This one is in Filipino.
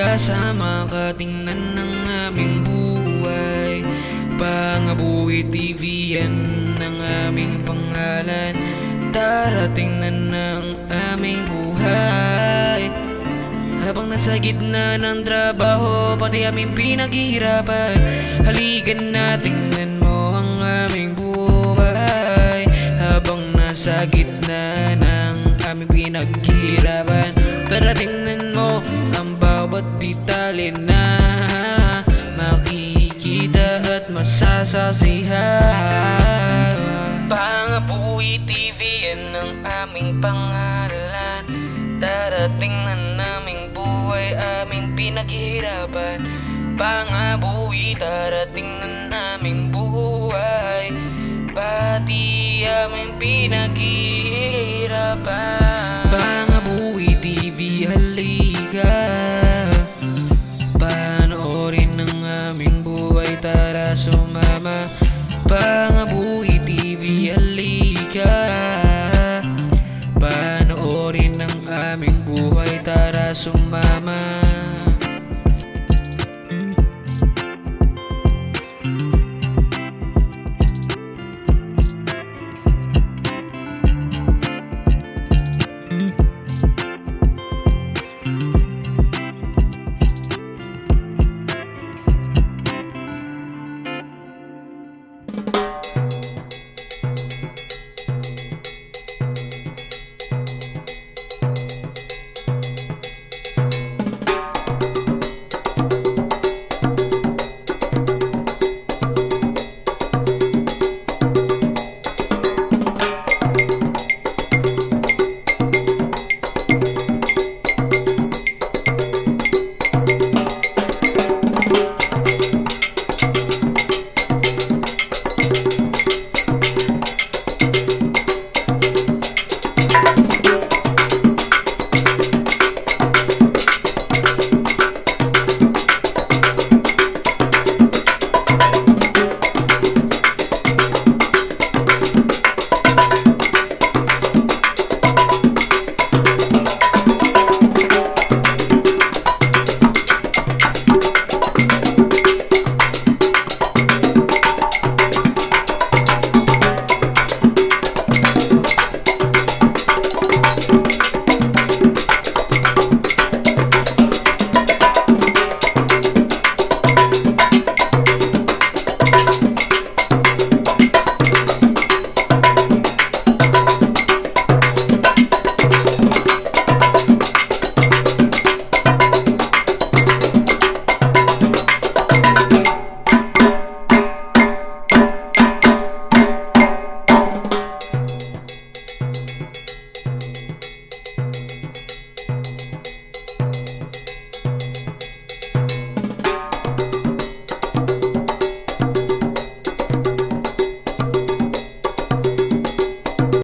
Kasama ka tingnan ng aming buhay. Pangabuhi TV yan ang aming pangalan. Darating na ng aming buhay. Habang nasa gitna ng trabaho, pati aming pinaghihirapan. Halikan na tingnan mo ang aming buhay. Habang nasa gitna ng aming pinaghihirapan, tara tingnan mo ang bawat detalye na makikita at masasasihan. Pangabuhi TV yan ang aming pangalan. Darating na naming buhay, aming pinaghihirapan. Pangabuhi, darating na naming buhay, pati aming pinaghihirapan. Pangabuhi TV, halika, panoorin ang aming buhay, tara sumama. Pangabuhi TV, halika, panoorin ang aming buhay, tara sumama.